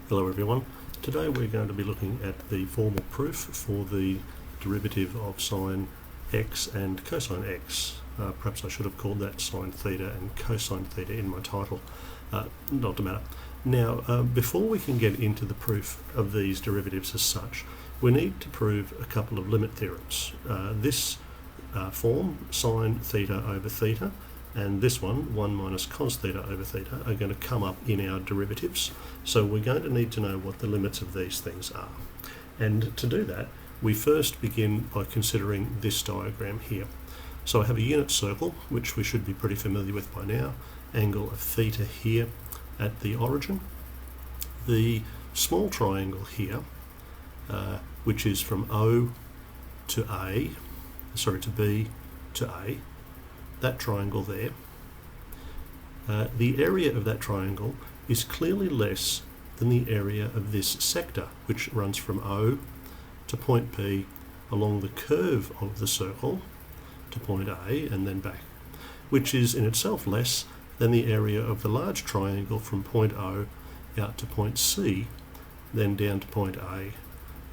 Hello everyone. Today we're going to be looking at the formal proof for the derivative of sine x and cosine x. Perhaps I should have called that sine theta and cosine theta in my title. Not to matter. Now, before we can get into the proof of these derivatives as such, we need to prove a couple of limit theorems. This form, sine theta over theta, and this one, 1 minus cos theta over theta, are going to come up in our derivatives. So we're going to need to know what the limits of these things are. And to do that, we first begin by considering this diagram here. So I have a unit circle, which we should be pretty familiar with by now, angle of theta here at the origin. The small triangle here, which is from O to B to A, that triangle there, the area of that triangle is clearly less than the area of this sector, which runs from O to point B along the curve of the circle to point A and then back, which is in itself less than the area of the large triangle from point O out to point C, then down to point A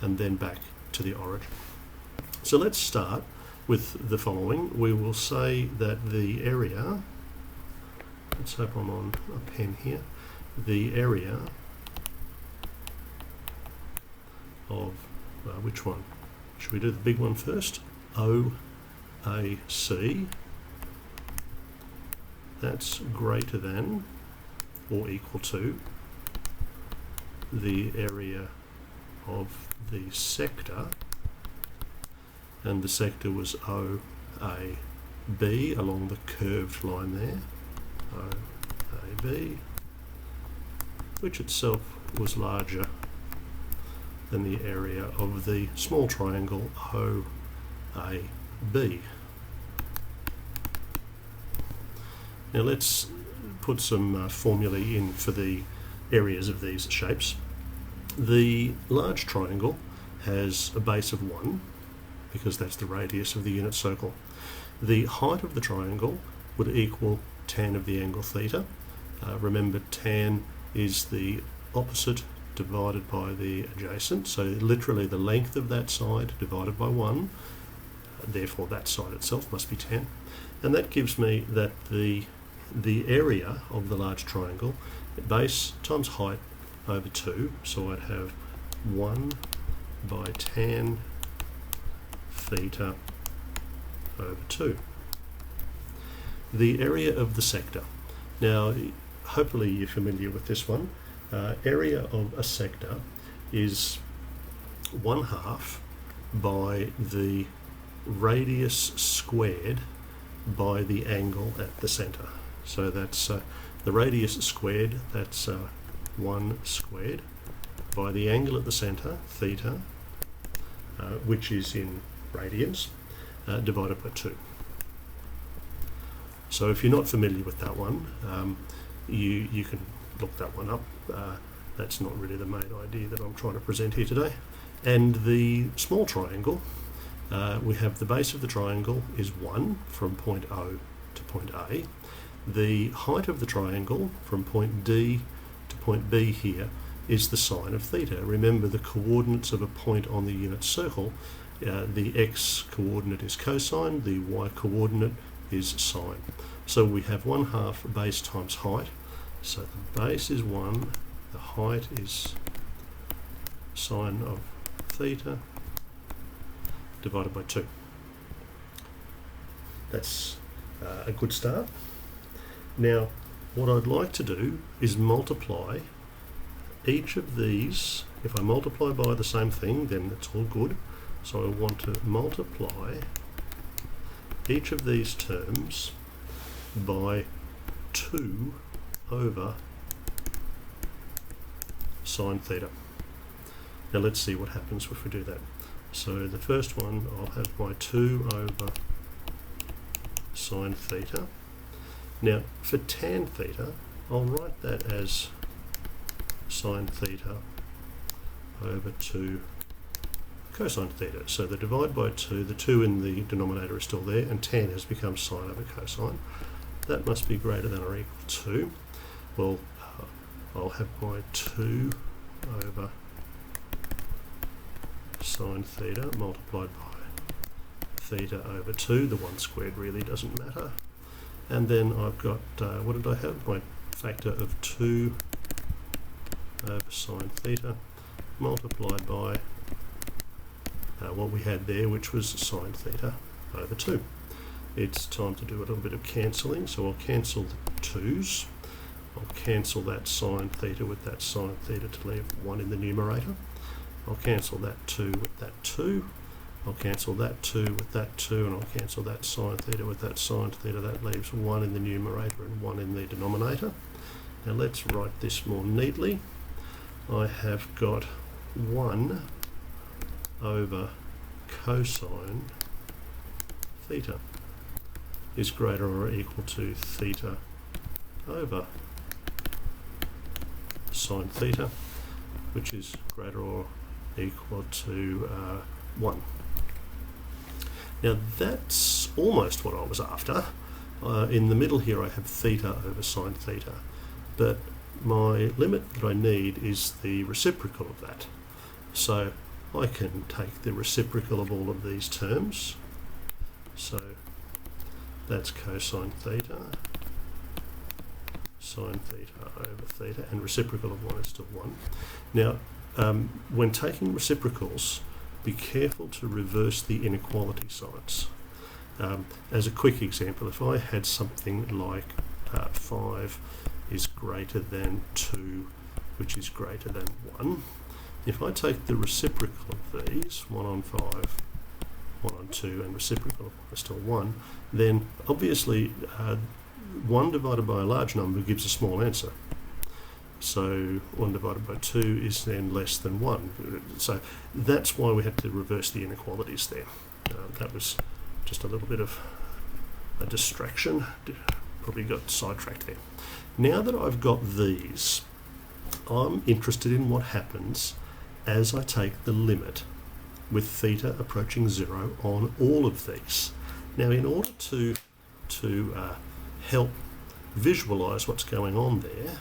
and then back to the origin. So let's start with the following. We will say that the area, let's hope I'm on a pen here, the area of, which one? Should we do the big one first? OAC, that's greater than or equal to the area of the sector, and the sector was OAB along the curved line there, OAB, which itself was larger than the area of the small triangle OAB. Now let's put some formulae in for the areas of these shapes. The large triangle has a base of 1, because that's the radius of the unit circle. The height of the triangle would equal tan of the angle theta. Remember, tan is the opposite divided by the adjacent, so literally the length of that side divided by 1, therefore that side itself must be tan. And that gives me that the area of the large triangle, base times height over 2, so I'd have 1 by tan theta over 2. The area of the sector. Now, hopefully you're familiar with this one. Area of a sector is 1/2 by the radius squared by the angle at the centre. So that's the radius squared, that's 1 squared, by the angle at the centre, theta, which is in radians, divided by 2. So if you're not familiar with that one, you can look that one up. That's not really the main idea that I'm trying to present here today. And the small triangle, we have the base of the triangle is 1 from point O to point A. The height of the triangle from point D to point B here is the sine of theta. Remember, the coordinates of a point on the unit circle, the x coordinate is cosine, the y coordinate is sine. So we have 1/2 base times height. So the base is 1, the height is sine of theta divided by 2. That's a good start. Now, what I'd like to do is multiply each of these. If I multiply by the same thing, then it's all good. So I want to multiply each of these terms by 2 over sine theta. Now let's see what happens if we do that. So the first one, I'll have my 2 over sine theta. Now for tan theta, I'll write that as sine theta over 2 cosine theta. So the divide by 2, the 2 in the denominator is still there, and tan has become sine over cosine. That must be greater than or equal to, well, I'll have my 2 over sine theta multiplied by theta over 2. The 1 squared really doesn't matter. And then I've got, what did I have? My factor of 2 over sine theta multiplied by what we had there, which was sine theta over 2. It's time to do a little bit of cancelling, so I'll cancel the 2's. I'll cancel that sine theta with that sine theta to leave 1 in the numerator. I'll cancel that 2 with that 2. I'll cancel that 2 with that 2, and I'll cancel that sine theta with that sine theta. That leaves 1 in the numerator and 1 in the denominator. Now let's write this more neatly. I have got 1 over cosine theta is greater or equal to theta over sine theta, which is greater or equal to 1. Now that's almost what I was after. In the middle here I have theta over sine theta, but my limit that I need is the reciprocal of that. So I can take the reciprocal of all of these terms. So that's cosine theta, sine theta over theta, and reciprocal of 1 is still 1. Now, when taking reciprocals, be careful to reverse the inequality signs. As a quick example, if I had something like 5 is greater than 2, which is greater than 1, if I take the reciprocal of these, 1 on 5, 1 on 2, and reciprocal of 1 is still 1, then obviously 1 divided by a large number gives a small answer. So 1 divided by 2 is then less than 1. So that's why we had to reverse the inequalities there. That was just a little bit of a distraction. Probably got sidetracked there. Now that I've got these, I'm interested in what happens as I take the limit with theta approaching 0 on all of these. Now, in order to help visualise what's going on there,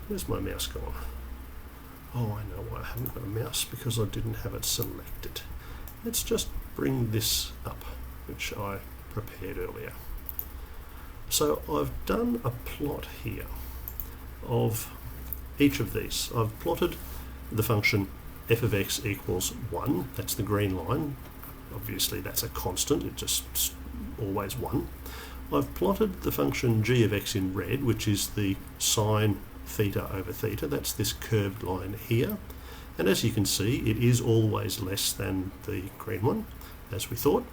where's my mouse gone? Oh, I know why I haven't got a mouse, because I didn't have it selected. Let's just bring this up, which I prepared earlier. So I've done a plot here of each of these. I've plotted the function f of x equals 1, that's the green line. Obviously that's a constant, it's just always 1. I've plotted the function g of x in red, which is the sine theta over theta, that's this curved line here. And as you can see, it is always less than the green one, as we thought.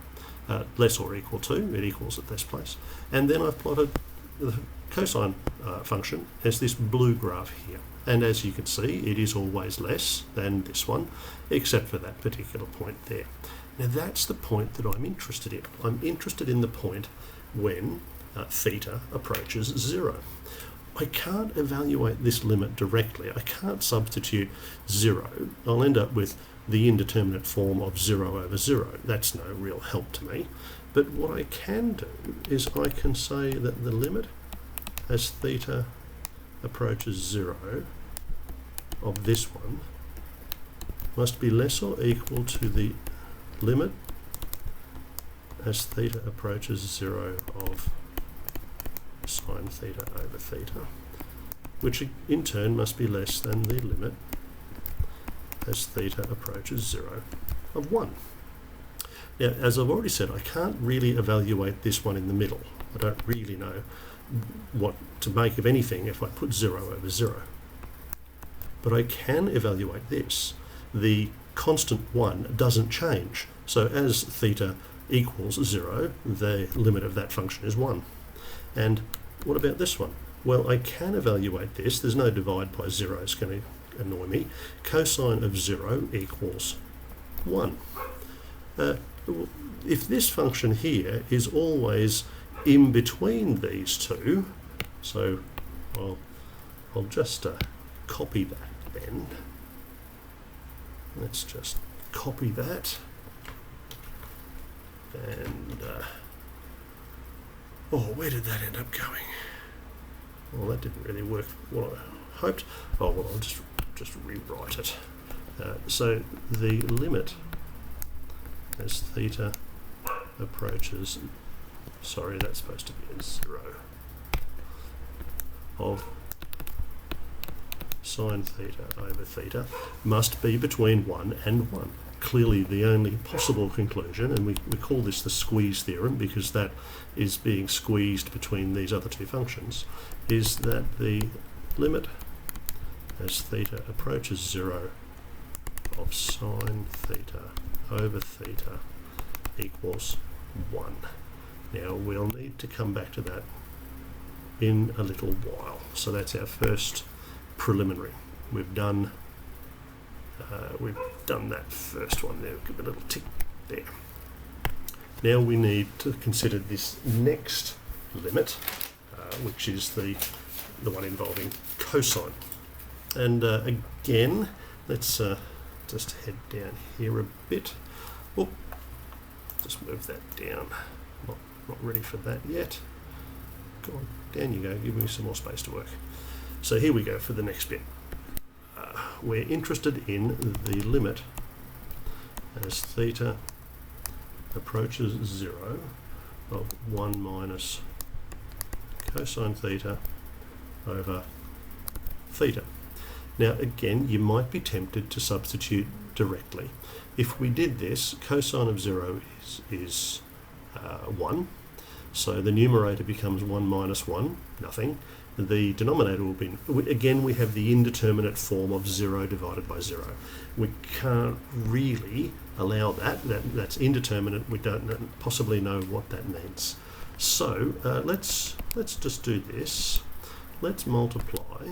Less or equal to, it equals at this place. And then I've plotted the cosine function as this blue graph here. And as you can see, it is always less than this one, except for that particular point there. Now that's the point that I'm interested in. I'm interested in the point when theta approaches 0. I can't evaluate this limit directly. I can't substitute 0. I'll end up with the indeterminate form of 0 over 0. That's no real help to me. But what I can do is I can say that the limit as theta approaches 0 of this one must be less or equal to the limit as theta approaches 0 of sine theta over theta, which in turn must be less than the limit as theta approaches 0 of 1. Now, as I've already said, I can't really evaluate this one in the middle. I don't really know what to make of anything if I put 0 over 0. But I can evaluate this. The constant 1 doesn't change. So as theta equals 0, the limit of that function is 1. And what about this one? Well, I can evaluate this. There's no divide by 0. It's going to annoy me. Cosine of 0 equals 1. If this function here is always in between these two, so I'll just copy that then. Let's just copy that. And, oh, where did that end up going? Well, that didn't really work what I hoped. Oh, well, I'll just just rewrite it. So the limit as theta approaches, sorry, that's supposed to be a 0, of sine theta over theta must be between 1 and 1. Clearly the only possible conclusion, and we call this the squeeze theorem because that is being squeezed between these other two functions, is that the limit as theta approaches 0 of sine theta over theta equals 1. Now we'll need to come back to that in a little while. So that's our first preliminary. We've done that first one there. Give it a little tick there. Now we need to consider this next limit, which is the one involving cosine. And again, let's just head down here a bit. Oh, just move that down. Not ready for that yet. Go on, down you go. Give me some more space to work. So here we go for the next bit. We're interested in the limit as theta approaches 0 of 1 minus cosine theta over theta. Now again, you might be tempted to substitute directly. If we did this, cosine of 0 is 1, so the numerator becomes 1 minus 1, nothing. The denominator will be, again we have the indeterminate form of 0 divided by 0. We can't really allow that's indeterminate. We don't possibly know what that means. So let's just do this. Let's multiply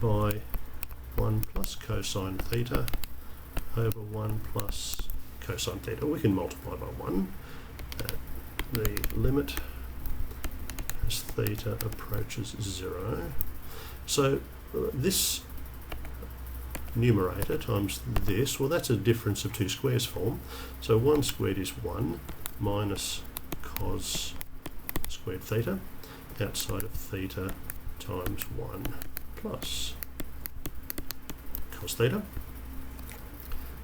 by 1 plus cosine theta over 1 plus cosine theta. We can multiply by 1. The limit as theta approaches 0. So this numerator times this, well that's a difference of two squares form. So 1 squared is 1 minus cos squared theta outside of theta times 1 plus cos theta.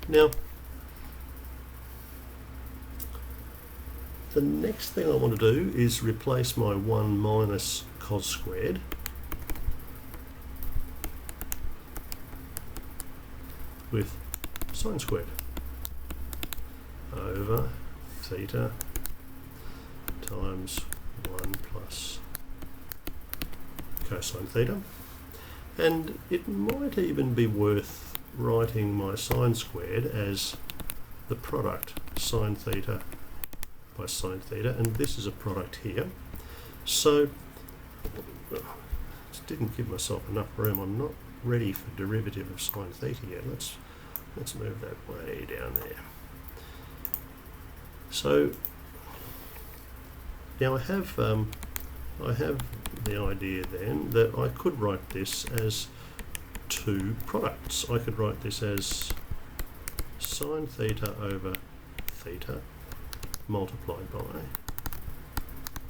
Now the next thing I want to do is replace my 1 minus cos squared with sine squared over theta times 1 plus cosine theta. And it might even be worth writing my sine squared as the product sine theta by sine theta, and this is a product here. So just didn't give myself enough room. I'm not ready for derivative of sine theta yet. Let's move that way down there. So now I have the idea then that I could write this as two products. I could write this as sine theta over theta multiplied by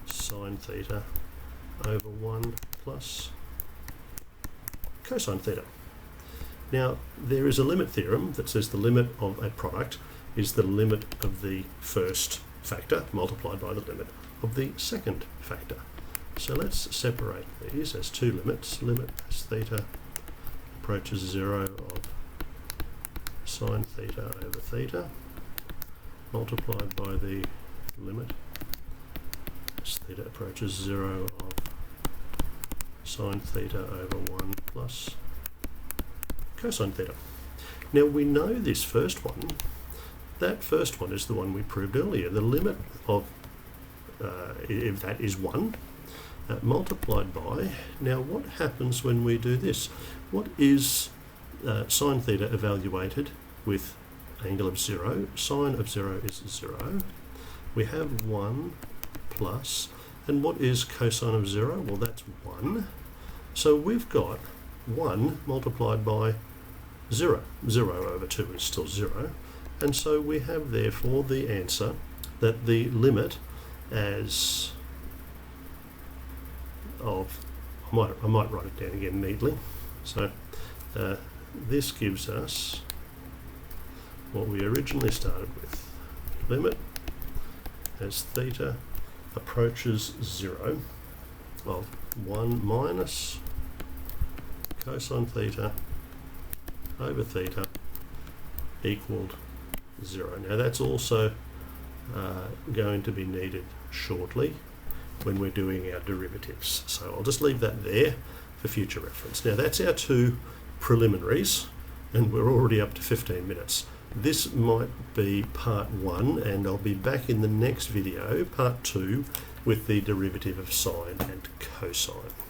sine theta over 1 plus cosine theta. Now there is a limit theorem that says the limit of a product is the limit of the first factor multiplied by the limit of the second factor. So let's separate these as two limits. Limit as theta approaches 0 of sine theta over theta multiplied by the limit as theta approaches 0 of sine theta over 1 plus cosine theta. Now we know this first one. That first one is the one we proved earlier. The limit of if that is 1 multiplied by, now what happens when we do this? What is sine theta evaluated with angle of 0? Sine of 0 is 0. We have 1 plus, and what is cosine of 0? Well, that's 1. So we've got 1 multiplied by 0. 0 over 2 is still 0. And so we have therefore the answer that the limit as of, I might write it down again neatly. So this gives us what we originally started with. Limit as theta approaches 0 of 1 minus cosine theta over theta equaled 0. Now that's also going to be needed shortly when we're doing our derivatives. So I'll just leave that there for future reference. Now that's our two preliminaries, and we're already up to 15 minutes. This might be part 1, and I'll be back in the next video, part 2, with the derivative of sine and cosine.